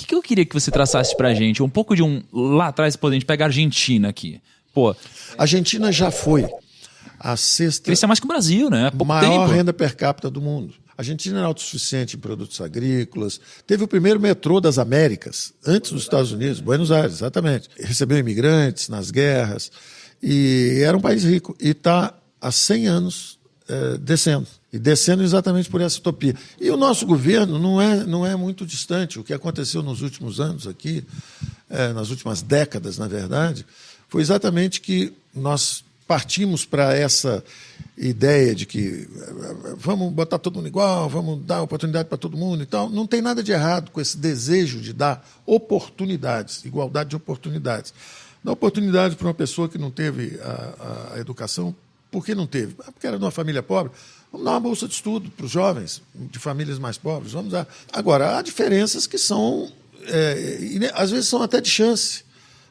que eu queria que você traçasse pra gente? Um pouco de lá atrás, a gente pega a Argentina aqui. Pô, a Argentina já foi a sexta cresceu mais que o Brasil, né? maior renda per capita do mundo. A Argentina era autossuficiente em produtos agrícolas, teve o primeiro metrô das Américas, antes dos Estados Unidos, Buenos Aires, exatamente. Recebeu imigrantes nas guerras, e era um país rico. E está há 100 anos descendo. E descendo exatamente por essa utopia. E o nosso governo não é muito distante. O que aconteceu nos últimos anos aqui, nas últimas décadas, na verdade, foi exatamente que nós partimos para essa ideia de que vamos botar todo mundo igual, vamos dar oportunidade para todo mundo e tal. Não tem nada de errado com esse desejo de dar oportunidades, igualdade de oportunidades. Dar oportunidade para uma pessoa que não teve a educação. Por que não teve? Porque era de uma família pobre. Vamos dar uma bolsa de estudo para os jovens de famílias mais pobres. Vamos dar. Agora, há diferenças que são, às vezes são até de chance.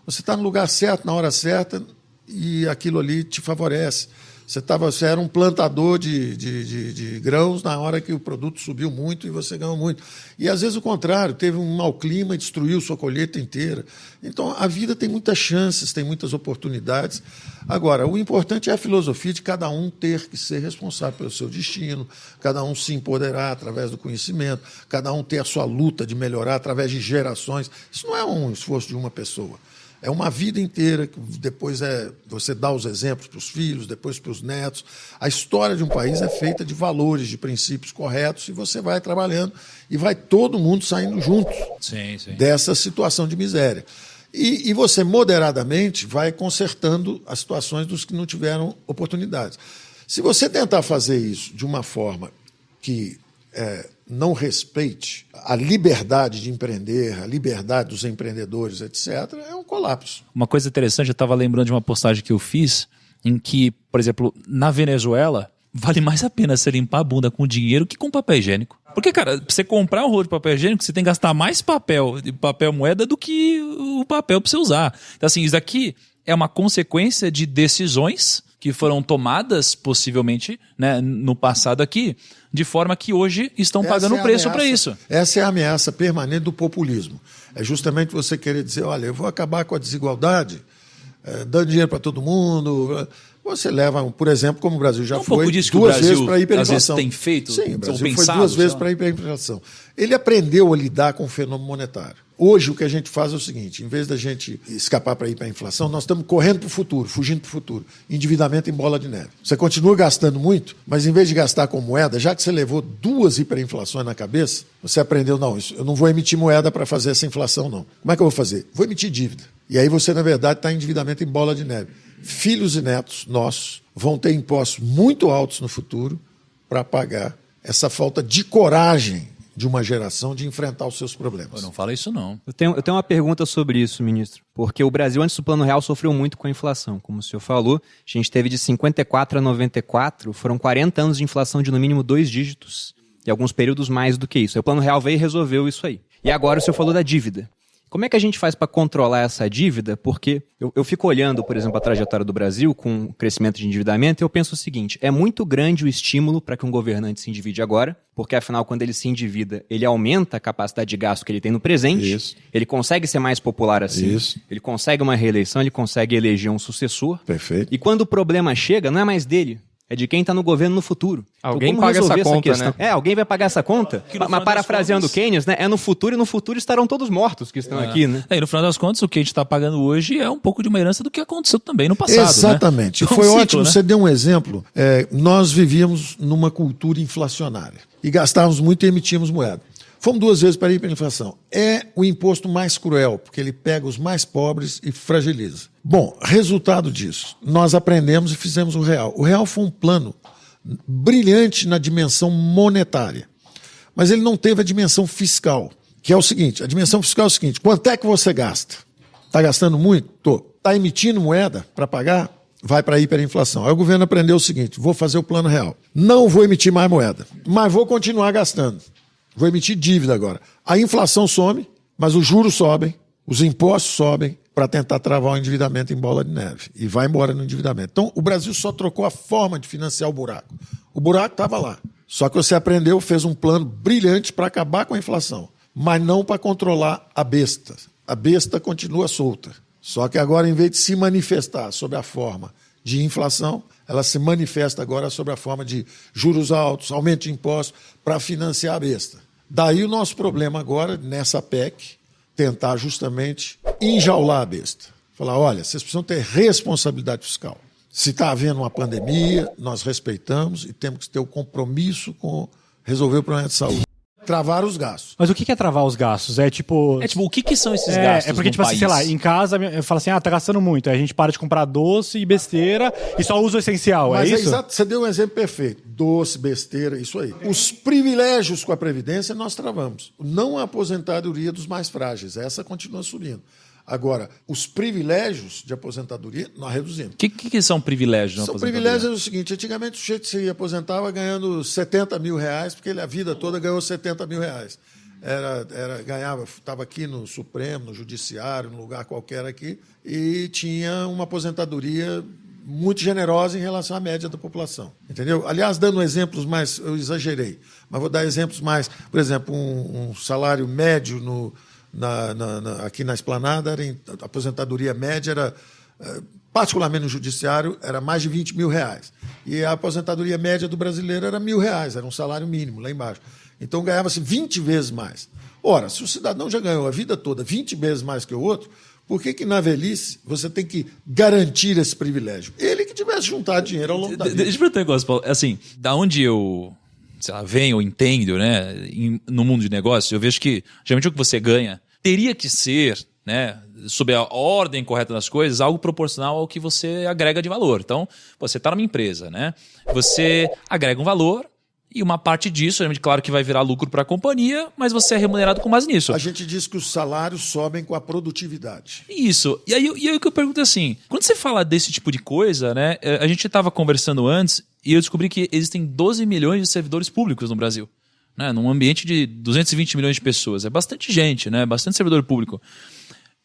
Você está no lugar certo, na hora certa, e aquilo ali te favorece. Você era um plantador de grãos na hora que o produto subiu muito e você ganhou muito. E, às vezes, o contrário, teve um mau clima e destruiu sua colheita inteira. Então, a vida tem muitas chances, tem muitas oportunidades. Agora, o importante é a filosofia de cada um ter que ser responsável pelo seu destino, cada um se empoderar através do conhecimento, cada um ter a sua luta de melhorar através de gerações. Isso não é um esforço de uma pessoa. É uma vida inteira, que depois você dá os exemplos para os filhos, depois para os netos. A história de um país é feita de valores, de princípios corretos, e você vai trabalhando e vai todo mundo saindo juntos dessa situação de miséria. E você, moderadamente, vai consertando as situações dos que não tiveram oportunidades. Se você tentar fazer isso de uma forma que não respeite a liberdade de empreender, a liberdade dos empreendedores, etc., é um colapso. Uma coisa interessante, eu estava lembrando de uma postagem que eu fiz, em que, por exemplo, na Venezuela, vale mais a pena você limpar a bunda com dinheiro que com papel higiênico. Porque, cara, pra você comprar um rolo de papel higiênico, você tem que gastar mais papel moeda do que o papel para você usar. Então, assim, isso daqui é uma consequência de decisões que foram tomadas, possivelmente, né, no passado aqui, de forma que hoje estão pagando preço para isso. Essa é a ameaça permanente do populismo. É justamente você querer dizer, olha, eu vou acabar com a desigualdade, dando dinheiro para todo mundo. Você leva, por exemplo, como o Brasil já foi, duas vezes para a hiperinflação. Às vezes tem feito, sim, o Brasil foi duas vezes para a hiperinflação. Ele aprendeu a lidar com o fenômeno monetário. Hoje o que a gente faz é o seguinte, em vez da gente escapar para ir para a inflação, nós estamos correndo para o futuro, fugindo para o futuro. Endividamento em bola de neve. Você continua gastando muito, mas em vez de gastar com moeda, já que você levou 2 hiperinflações na cabeça, você aprendeu, não, eu não vou emitir moeda para fazer essa inflação, não. Como é que eu vou fazer? Vou emitir dívida. E aí você, na verdade, está em endividamento em bola de neve. Filhos e netos nossos vão ter impostos muito altos no futuro para pagar essa falta de coragem de uma geração de enfrentar os seus problemas. Eu não falo isso, não. Eu tenho uma pergunta sobre isso, ministro. Porque o Brasil, antes do Plano Real, sofreu muito com a inflação. Como o senhor falou, a gente teve de 54 a 94, foram 40 anos de inflação de no mínimo 2 dígitos. E alguns períodos mais do que isso. Aí o Plano Real veio e resolveu isso aí. E agora o senhor falou da dívida. Como é que a gente faz para controlar essa dívida? Porque eu fico olhando, por exemplo, a trajetória do Brasil com o crescimento de endividamento e eu penso o seguinte, é muito grande o estímulo para que um governante se endivide agora, porque afinal, quando ele se endivida, ele aumenta a capacidade de gasto que ele tem no presente, Isso. Ele consegue ser mais popular assim, Isso. Ele consegue uma reeleição, ele consegue eleger um sucessor. Perfeito. E quando o problema chega, não é mais dele. É de quem está no governo no futuro. Alguém então, paga essa conta, questão? né? Alguém vai pagar essa conta. Mas parafraseando Keynes, né? É no futuro e no futuro estarão todos mortos que estão aqui, né? E no final das contas, o que a gente está pagando hoje é um pouco de uma herança do que aconteceu também no passado. Exatamente. Né? Foi ciclo, ótimo. Né? Você deu um exemplo. Nós vivíamos numa cultura inflacionária e gastávamos muito e emitíamos moeda. Fomos 2 vezes para a hiperinflação. É o imposto mais cruel, porque ele pega os mais pobres e fragiliza. Bom, resultado disso, nós aprendemos e fizemos o real. O real foi um plano brilhante na dimensão monetária, mas ele não teve a dimensão fiscal, que é o seguinte, a dimensão fiscal é o seguinte, quanto é que você gasta? Está gastando muito? Tô. Está emitindo moeda para pagar? Vai para a hiperinflação. Aí o governo aprendeu o seguinte, vou fazer o plano real. Não vou emitir mais moeda, mas vou continuar gastando. Vou emitir dívida agora. A inflação some, mas os juros sobem, os impostos sobem para tentar travar o endividamento em bola de neve. E vai embora no endividamento. Então, o Brasil só trocou a forma de financiar o buraco. O buraco estava lá. Só que você aprendeu, fez um plano brilhante para acabar com a inflação. mas não para controlar a besta. A besta continua solta. Só que agora, em vez de se manifestar sob a forma de inflação, ela se manifesta agora sob a forma de juros altos, aumento de impostos, para financiar a besta. Daí o nosso problema agora, nessa PEC, tentar justamente enjaular a besta. Falar, olha, vocês precisam ter responsabilidade fiscal. Se está havendo uma pandemia, nós respeitamos e temos que ter o compromisso com resolver o problema de saúde. Travar os gastos. Mas o que é travar os gastos? É tipo, o que são esses gastos? É porque, tipo assim, sei lá, em casa eu falo assim, tá gastando muito. Aí a gente para de comprar doce e besteira e só usa o essencial, Mas é isso? Exato, você deu um exemplo perfeito. Doce, besteira, isso aí. Os privilégios com a Previdência nós travamos. Não a aposentadoria dos mais frágeis. Essa continua subindo. Agora, os privilégios de aposentadoria, nós reduzimos. O que são privilégios? São privilégios é o seguinte, antigamente o sujeito se aposentava ganhando 70 mil reais, porque ele a vida toda ganhou 70 mil reais. Ganhava, estava aqui no Supremo, no Judiciário, num lugar qualquer aqui, e tinha uma aposentadoria muito generosa em relação à média da população. Entendeu? Aliás, dando exemplos mais, eu exagerei, mas vou dar exemplos mais, por exemplo, um salário médio aqui na Esplanada, a aposentadoria média era, particularmente no Judiciário, era mais de 20 mil reais. E a aposentadoria média do brasileiro era R$1.000, era um salário mínimo lá embaixo. Então ganhava-se 20 vezes mais. Ora, se o cidadão já ganhou a vida toda 20 vezes mais que o outro, por que na velhice você tem que garantir esse privilégio? Ele que tivesse juntado dinheiro ao longo da vida. Deixa eu perguntar um negócio, Paulo. Assim, da onde eu venho ou entendo, né, no mundo de negócios, eu vejo que geralmente o que você ganha teria que ser, né, sob a ordem correta das coisas, algo proporcional ao que você agrega de valor. Então, você está numa empresa, né? Você agrega um valor e uma parte disso, claro que vai virar lucro para a companhia, mas você é remunerado com base nisso. A gente diz que os salários sobem com a produtividade. Isso. E aí o que eu pergunto é assim, quando você fala desse tipo de coisa, né, a gente estava conversando antes e eu descobri que existem 12 milhões de servidores públicos no Brasil. Né, num ambiente de 220 milhões de pessoas. É bastante gente, né, bastante servidor público.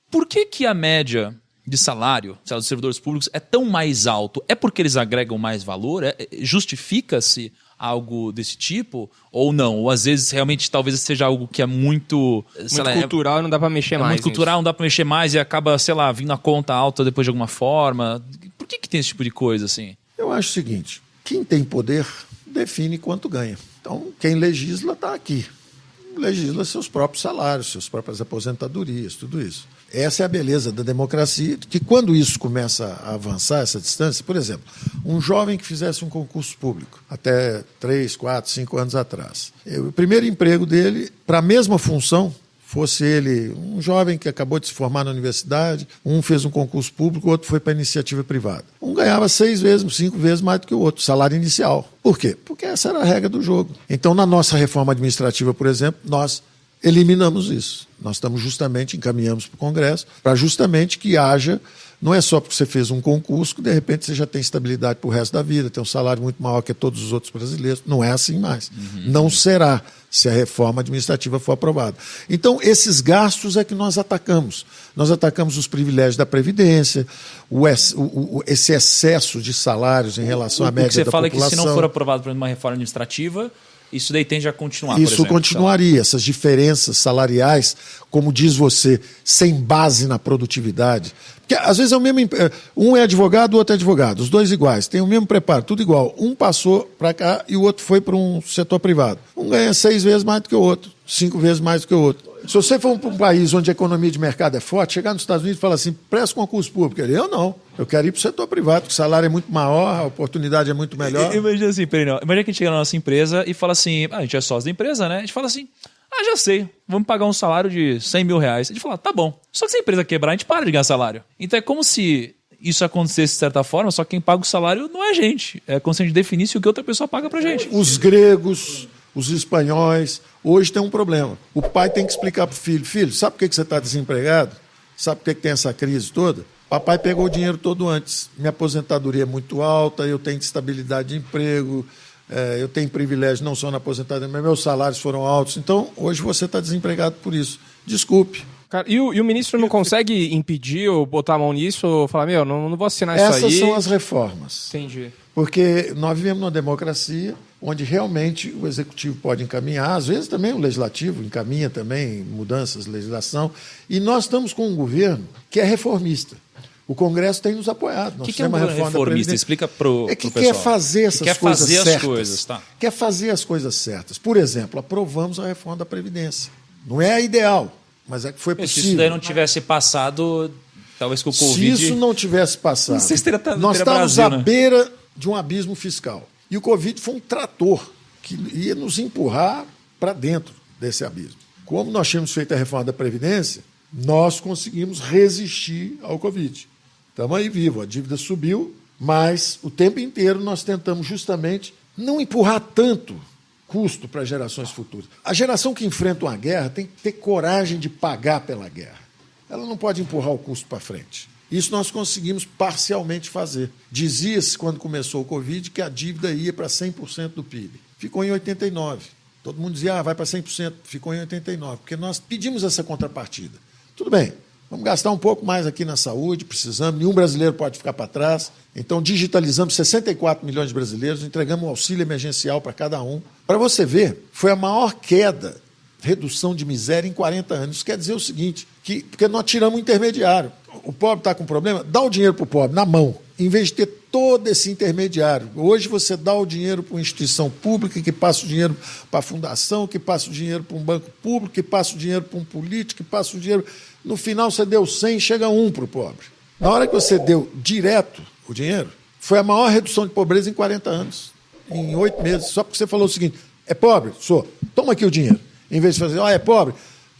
Por que a média de salário dos servidores públicos é tão mais alto? É porque eles agregam mais valor? Justifica-se algo desse tipo? Ou não? Ou às vezes realmente talvez seja algo que é muito cultural e não dá para mexer mais. Muito cultural, não dá para mexer mais e acaba, vindo a conta alta depois de alguma forma. Por que tem esse tipo de coisa assim? Eu acho o seguinte, quem tem poder define quanto ganha. Então, quem legisla está aqui. Legisla seus próprios salários, suas próprias aposentadorias, tudo isso. Essa é a beleza da democracia, que quando isso começa a avançar, essa distância, por exemplo, um jovem que fizesse um concurso público, até 3, 4, 5 anos atrás, o primeiro emprego dele, para a mesma função, fosse ele um jovem que acabou de se formar na universidade, um fez um concurso público, o outro foi para a iniciativa privada. Um ganhava 6 vezes, 5 vezes mais do que o outro, salário inicial. Por quê? Porque essa era a regra do jogo. Então, na nossa reforma administrativa, por exemplo, nós eliminamos isso. Nós encaminhamos para o Congresso, para justamente que haja, não é só porque você fez um concurso que de repente você já tem estabilidade para o resto da vida, tem um salário muito maior que todos os outros brasileiros. Não é assim mais. Não será, se a reforma administrativa for aprovada. Então, esses gastos é que nós atacamos. Nós atacamos os privilégios da Previdência, esse excesso de salários em relação à média da população. O que você fala é que se não for aprovado por uma reforma administrativa, isso daí tende a continuar, Isso por exemplo, continuaria, essas diferenças salariais, como diz você, sem base na produtividade. Porque às vezes é o mesmo, um é advogado, o outro é advogado, os dois iguais, tem o mesmo preparo, tudo igual. Um passou para cá e o outro foi para um setor privado. Um ganha 6 vezes mais do que o outro, 5 vezes mais do que o outro. Se você for para um país onde a economia de mercado é forte, chegar nos Estados Unidos e falar assim, presta concurso público. Eu não. Eu quero ir para o setor privado, porque o salário é muito maior, a oportunidade é muito melhor. Imagina assim, imagina que a gente chega na nossa empresa e fala assim, a gente é sócio da empresa, né? A gente fala assim, já sei, vamos pagar um salário de 100 mil reais. A gente fala, tá bom. Só que se a empresa quebrar, a gente para de ganhar salário. Então é como se isso acontecesse de certa forma, só que quem paga o salário não é a gente. É como se a gente definisse o que outra pessoa paga pra gente. Os gregos, os espanhóis, hoje tem um problema. O pai tem que explicar pro filho, filho, sabe por que você está desempregado? Sabe por que tem essa crise toda? Papai pegou o dinheiro todo antes. Minha aposentadoria é muito alta, eu tenho estabilidade de emprego, eu tenho privilégio não só na aposentadoria, mas meus salários foram altos. Então, hoje você está desempregado por isso. Desculpe. Cara, e o ministro não consegue impedir ou botar a mão nisso ou falar, não vou assinar isso aí? Essas são as reformas. Entendi. Porque nós vivemos numa democracia onde realmente o executivo pode encaminhar, às vezes também o legislativo encaminha também mudanças de legislação, e nós estamos com um governo que é reformista. O Congresso tem nos apoiado. O que é um governo reformista? Explica para o pessoal. Quer fazer essas coisas certas. Tá. Quer fazer as coisas certas. Por exemplo, aprovamos a reforma da Previdência. Não é a ideal, mas é que foi possível. Se isso daí não tivesse passado, talvez com o Covid... Se isso não tivesse passado, não sei se nós estávamos à beira de um abismo fiscal. E o Covid foi um trator que ia nos empurrar para dentro desse abismo. Como nós tínhamos feito a reforma da Previdência, nós conseguimos resistir ao Covid. Estamos aí vivos, a dívida subiu, mas o tempo inteiro nós tentamos justamente não empurrar tanto custo para gerações futuras. A geração que enfrenta uma guerra tem que ter coragem de pagar pela guerra. Ela não pode empurrar o custo para frente. Isso nós conseguimos parcialmente fazer. Dizia-se, quando começou o Covid, que a dívida ia para 100% do PIB. Ficou em 89%. Todo mundo dizia, vai para 100%. Ficou em 89%, porque nós pedimos essa contrapartida. Tudo bem, vamos gastar um pouco mais aqui na saúde, precisamos, nenhum brasileiro pode ficar para trás. Então, digitalizamos 64 milhões de brasileiros, entregamos um auxílio emergencial para cada um. Para você ver, foi a maior queda, redução de miséria em 40 anos. Isso quer dizer o seguinte, porque nós tiramos o intermediário. O pobre está com problema, dá o dinheiro para o pobre, na mão, em vez de ter todo esse intermediário. Hoje você dá o dinheiro para uma instituição pública, que passa o dinheiro para a fundação, que passa o dinheiro para um banco público, que passa o dinheiro para um político, que passa o dinheiro... No final você deu 100, chega 1 para o pobre. Na hora que você deu direto o dinheiro, foi a maior redução de pobreza em 40 anos, em 8 meses. Só porque você falou o seguinte, é pobre? Sou. Toma aqui o dinheiro. Em vez de fazer, é pobre?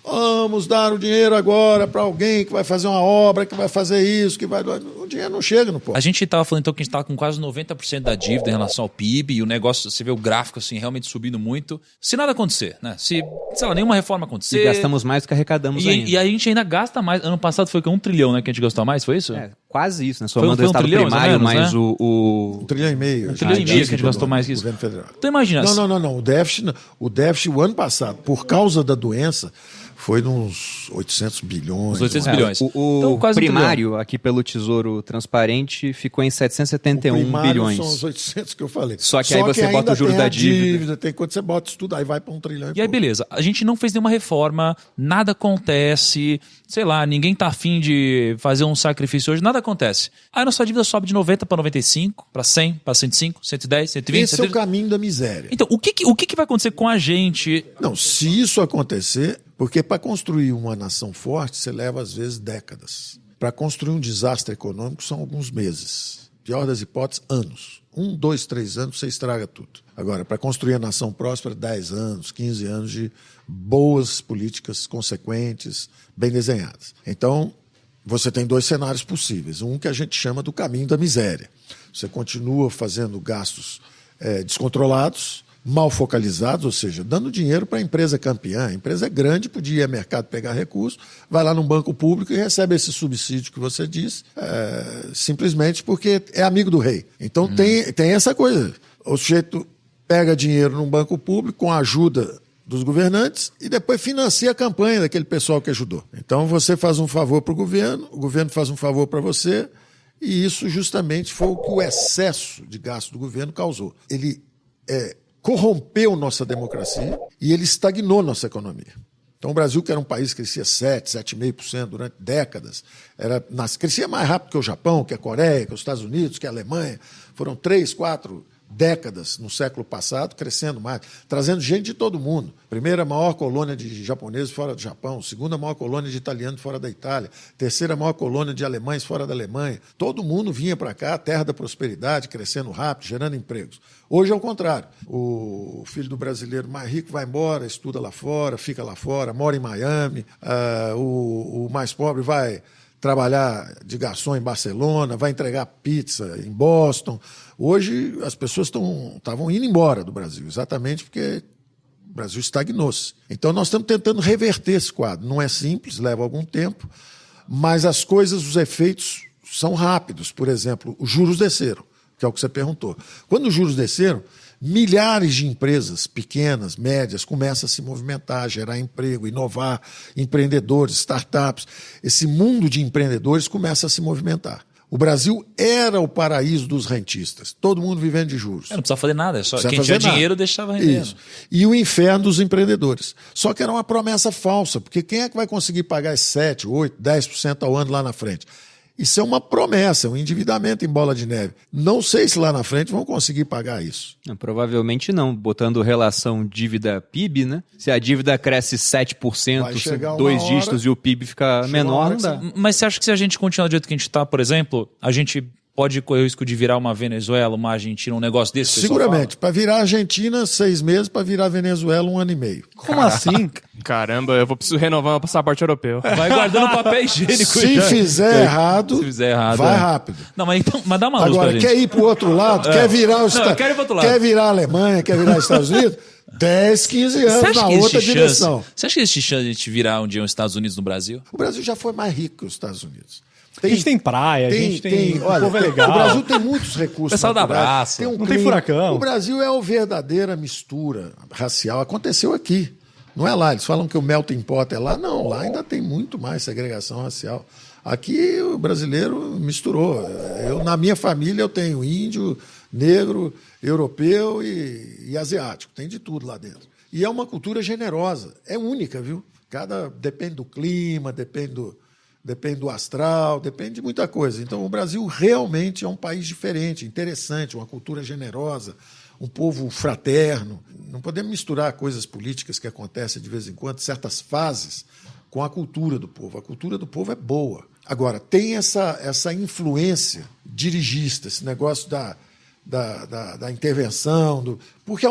Vamos dar o dinheiro agora para alguém que vai fazer uma obra, que vai fazer isso, que vai... O dinheiro não chega no pobre. A gente estava falando então que a gente estava com quase 90% da dívida em relação ao PIB, e o negócio, você vê o gráfico assim, realmente subindo muito. Se nada acontecer, né? Se, sei lá, nenhuma reforma acontecer... E gastamos mais do que arrecadamos ainda. E a gente ainda gasta mais. Ano passado foi 1 trilhão, né, que a gente gastou mais, foi isso? Quase isso, né? Somando o estado primário, mais né? o... 1,5 trilhão. 1,5 trilhão que a gente gastou mais que isso. Então imagina... Não. O déficit, o ano passado, por causa da doença... Foi de uns 800 bilhões. Uns 800 bilhões. O então, primário, aqui pelo Tesouro Transparente, ficou em 771 bilhões. São os 800 que eu falei. Só que aí você bota o juros da dívida. Quando você bota isso tudo, aí vai para 1 trilhão. E aí, beleza. A gente não fez nenhuma reforma, nada acontece, sei lá, ninguém tá afim de fazer um sacrifício hoje, nada acontece. Aí a nossa dívida sobe de 90 para 95, para 100, para 105, 110, 120... Esse é o caminho da miséria. Então, o que vai acontecer com a gente? Não, se isso acontecer... Porque para construir uma nação forte, você leva, às vezes, décadas. Para construir um desastre econômico, são alguns meses. Pior das hipóteses, anos. 1, 2, 3 anos, você estraga tudo. Agora, para construir a nação próspera, 10 anos, 15 anos de boas políticas consequentes, bem desenhadas. Então, você tem 2 cenários possíveis. Um que a gente chama do caminho da miséria. Você continua fazendo gastos descontrolados, mal focalizados, ou seja, dando dinheiro para a empresa campeã. A empresa é grande, podia ir ao mercado pegar recursos, vai lá num banco público e recebe esse subsídio que você disse, simplesmente porque é amigo do rei. Então tem essa coisa. O sujeito pega dinheiro num banco público com a ajuda dos governantes e depois financia a campanha daquele pessoal que ajudou. Então você faz um favor para o governo faz um favor para você, e isso justamente foi o que o excesso de gasto do governo causou. Ele corrompeu nossa democracia e ele estagnou nossa economia. Então o Brasil, que era um país que crescia 7,5% durante décadas, crescia mais rápido que o Japão, que a Coreia, que os Estados Unidos, que a Alemanha. Foram 3, 4 décadas no século passado, crescendo mais, trazendo gente de todo mundo. Primeira maior colônia de japoneses fora do Japão, segunda maior colônia de italianos fora da Itália, terceira maior colônia de alemães fora da Alemanha. Todo mundo vinha para cá, terra da prosperidade, crescendo rápido, gerando empregos. Hoje é o contrário. O filho do brasileiro mais rico vai embora, estuda lá fora, fica lá fora, mora em Miami. O mais pobre vai trabalhar de garçom em Barcelona, vai entregar pizza em Boston. Hoje as pessoas estavam indo embora do Brasil, exatamente porque o Brasil estagnou-se. Então nós estamos tentando reverter esse quadro. Não é simples, leva algum tempo, mas as coisas, os efeitos são rápidos. Por exemplo, os juros desceram, que é o que você perguntou. Quando os juros desceram, milhares de empresas pequenas, médias, começam a se movimentar, gerar emprego, inovar, empreendedores, startups. Esse mundo de empreendedores começa a se movimentar. O Brasil era o paraíso dos rentistas. Todo mundo vivendo de juros. Não precisa fazer nada, só Precisa quem fazer tinha nada. dinheiro deixava rendendo. Isso. E o inferno dos empreendedores. Só que era uma promessa falsa, porque quem é que vai conseguir pagar 7, 8, 10% ao ano lá na frente? Isso é uma promessa, um endividamento em bola de neve. Não sei se lá na frente vão conseguir pagar isso. Não, provavelmente não, botando relação dívida-PIB, né? Se a dívida cresce 7%, Vai chegar uma 2 hora- dígitos e o PIB fica uma menor, hora não que dá. Mas você acha que se a gente continuar do jeito que a gente está, por exemplo, a gente pode correr o risco de virar uma Venezuela, uma Argentina, um negócio desse? que o pessoal Seguramente. Para virar Argentina, 6 meses, para virar Venezuela, 1 ano e meio. Como assim? Caramba, eu preciso renovar meu passaporte europeu. fala? Vai guardando papel higiênico. Se já. fizer errado, Se fizer errado, vai é. rápido. Não, mas, então, mas dá uma luz Agora, pra gente. quer ir para o outro lado? Quer virar os Não, eu quero ir pro outro lado. Quer virar a Alemanha? Quer virar os Estados Unidos? 10, 15 Você anos acha na que outra existe direção. chance? Você acha que existe chance de a gente virar um dia os Estados Unidos no Brasil? O Brasil já foi mais rico que os Estados Unidos. A gente tem praia, a gente tem. O povo é legal. O Brasil tem muitos recursos. Pessoal dá naturais, abraço. Tem um Não tem clima. furacão. O Brasil é uma verdadeira mistura racial. Aconteceu aqui. Não é lá. Eles falam que o melting pot é lá. Não, lá ainda tem muito mais segregação racial. Aqui o brasileiro misturou. Na minha família eu tenho índio, negro, europeu e asiático. Tem de tudo lá dentro. E é uma cultura generosa. É única, viu? Depende do clima, depende do astral, depende de muita coisa. Então, o Brasil realmente é um país diferente, interessante, uma cultura generosa, um povo fraterno. Não podemos misturar coisas políticas que acontecem de vez em quando, certas fases, com a cultura do povo. A cultura do povo é boa. Agora, tem essa influência dirigista, esse negócio da intervenção, porque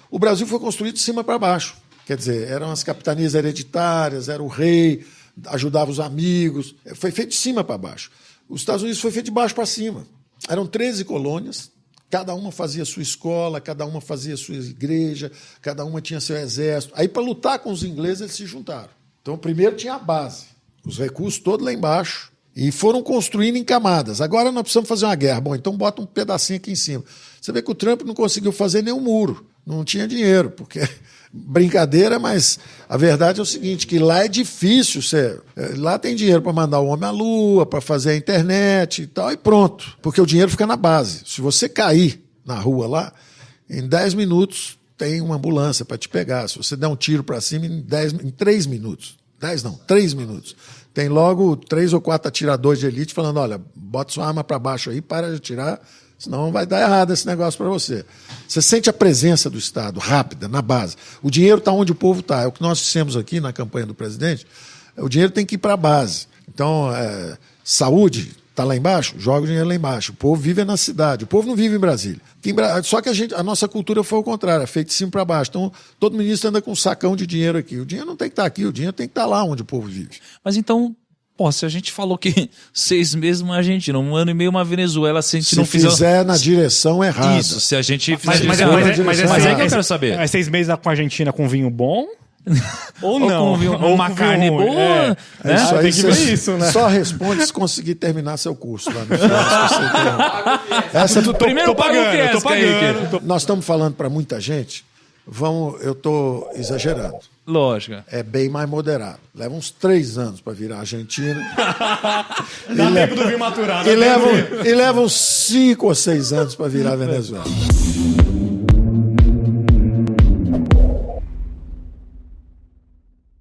o Brasil foi construído de cima para baixo. Quer dizer, eram as capitanias hereditárias, era o rei, ajudava os amigos. Foi feito de cima para baixo. Os Estados Unidos foi feito de baixo para cima. Eram 13 colônias, cada uma fazia sua escola, cada uma fazia sua igreja, cada uma tinha seu exército. Aí, para lutar com os ingleses, eles se juntaram. Então, primeiro tinha a base, os recursos todos lá embaixo, e foram construindo em camadas. Agora nós precisamos fazer uma guerra. Bom, então bota um pedacinho aqui em cima. Você vê que o Trump não conseguiu fazer nenhum muro, não tinha dinheiro, porque... Brincadeira, mas a verdade é o seguinte, que lá é difícil, lá tem dinheiro para mandar o homem à lua, para fazer a internet e tal, e pronto, porque o dinheiro fica na base. Se você cair na rua lá, em 10 minutos tem uma ambulância para te pegar. Se você der um tiro para cima, em 3 minutos, 3 minutos, tem logo 3 ou 4 atiradores de elite falando, olha, bota sua arma para baixo aí, para de atirar, senão vai dar errado esse negócio para você. Você sente a presença do Estado, rápida, na base. O dinheiro está onde o povo está. É o que nós dissemos aqui na campanha do presidente. O dinheiro tem que ir para a base. Então, saúde está lá embaixo, joga o dinheiro lá embaixo. O povo vive na cidade. O povo não vive em Brasília. Só que a nossa cultura foi o contrário, é feito de cima para baixo. Então, todo ministro anda com um sacão de dinheiro aqui. O dinheiro não tem que estar aqui, o dinheiro tem que estar lá onde o povo vive. Mas então... Pô, se a gente falou que 6 meses uma Argentina, 1 ano e meio uma Venezuela, se a gente Se não fizer na direção errada. Isso, se a gente fizer... Mas é que eu quero saber. É 6 meses com a Argentina com vinho bom? Ou não? Com uma carne vinho ruim. boa, né? Isso aí Tem que ver você isso, né? Só responde se conseguir terminar seu curso lá no final. Se você tem- Essa do Primeiro paga o pagando, tô Fiesca aí, pagando. Nós estamos falando para muita gente. Eu estou exagerando. Lógico. É bem mais moderado. Leva uns 3 anos para virar Argentina. Dá tempo do vinho maturado. E leva uns 5 ou 6 anos para virar Venezuela.